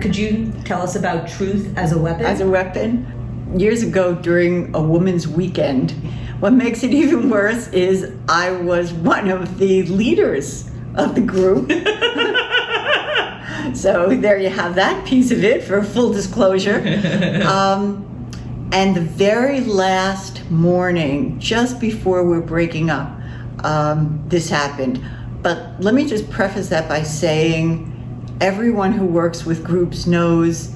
Could you tell us about truth as a weapon? As a weapon? Years ago during a women's weekend, what makes it even worse is I was one of the leaders of the group. So there you have that piece of it for full disclosure. And the very last morning, just before we're breaking up, this happened. But let me just preface that by saying everyone who works with groups knows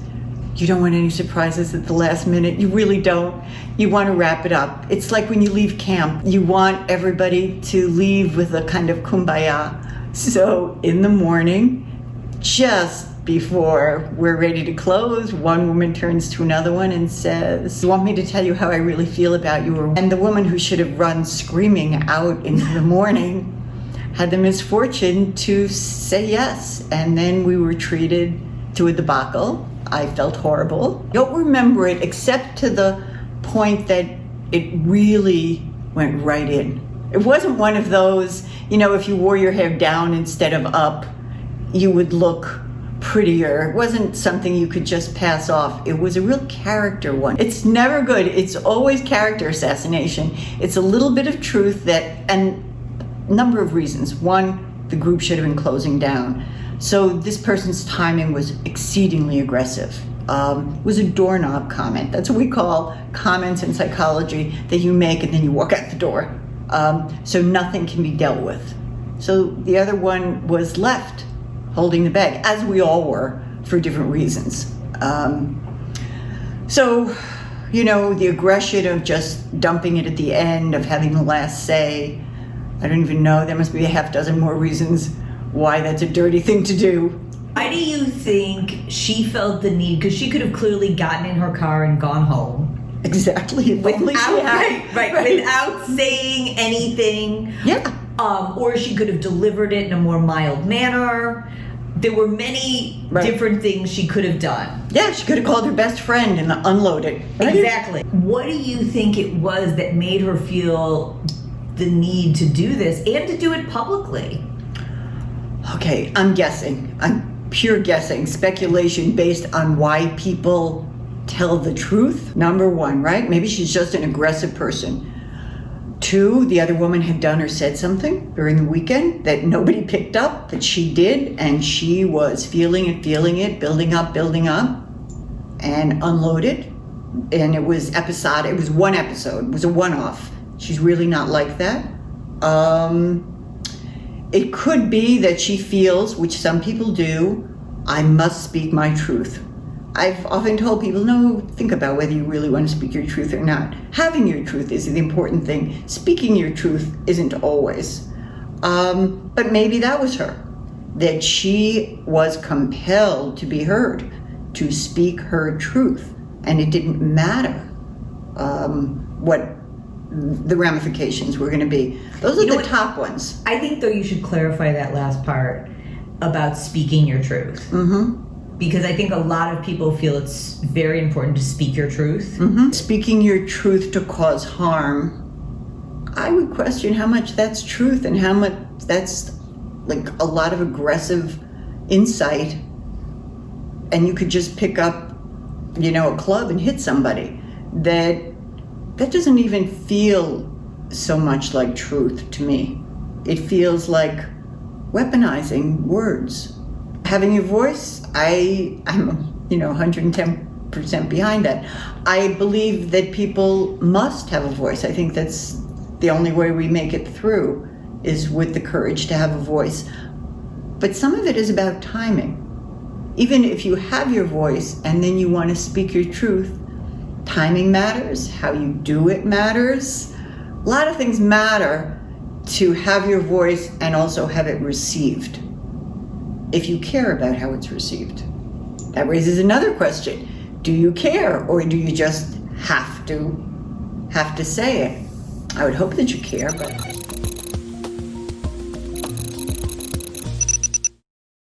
you don't want any surprises at the last minute. You really don't. You want to wrap it up. It's like when you leave camp, you want everybody to leave with a kind of kumbaya. So in the morning, just before we're ready to close, one woman turns to another one and says, "You want me to tell you how I really feel about you?" And the woman who should have run screaming out into the morning had the misfortune to say yes. And then we were treated to a debacle. I felt horrible. I don't remember it except to the point that it really went right in. It wasn't one of those, if you wore your hair down instead of up, you would look prettier. It wasn't something you could just pass off. It was a real character one. It's never good. It's always character assassination. It's a little bit of truth and a number of reasons. One, the group should have been closing down. So this person's timing was exceedingly aggressive. It was a doorknob comment. That's what we call comments in psychology that you make and then you walk out the door. So nothing can be dealt with. So the other one was left holding the bag, as we all were, for different reasons. So, the aggression of just dumping it at the end, of having the last say, I don't even know, there must be a half dozen more reasons why that's a dirty thing to do. Why do you think she felt the need? Because she could have clearly gotten in her car and gone home. Exactly. Without saying anything. Yeah. Or she could have delivered it in a more mild manner. There were many different things she could have done. Yeah, she could have called her best friend and unloaded. Right? Exactly. What do you think it was that made her feel the need to do this and to do it publicly? Okay, I'm guessing. I'm pure guessing, speculation based on why people tell the truth. Number one, right? Maybe she's just an aggressive person. Two, the other woman had done or said something during the weekend that nobody picked up, that she did, and she was feeling it, building up, and unloaded. And it was episodic. It was one episode. It was a one-off. She's really not like that. It could be that she feels, which some people do, I must speak my truth. I've often told people, no, think about whether you really want to speak your truth or not. Having your truth is the important thing. Speaking your truth isn't always. But maybe that was her, that she was compelled to be heard, to speak her truth. And it didn't matter what the ramifications were going to be. Those are the top ones. I think, though, you should clarify that last part about speaking your truth. Mm-hmm. Because I think a lot of people feel it's very important to speak your truth. Mm-hmm. Speaking your truth to cause harm, I would question how much that's truth and how much that's like a lot of aggressive insight. And you could just pick up, a club and hit somebody. That doesn't even feel so much like truth to me. It feels like weaponizing words. Having your voice, I'm 110% behind that. I believe that people must have a voice. I think that's the only way we make it through, is with the courage to have a voice. But some of it is about timing. Even if you have your voice and then you want to speak your truth, timing matters, how you do it matters. A lot of things matter to have your voice and also have it received, if you care about how it's received. That raises another question. Do you care, or do you just have to say it? I would hope that you care, but...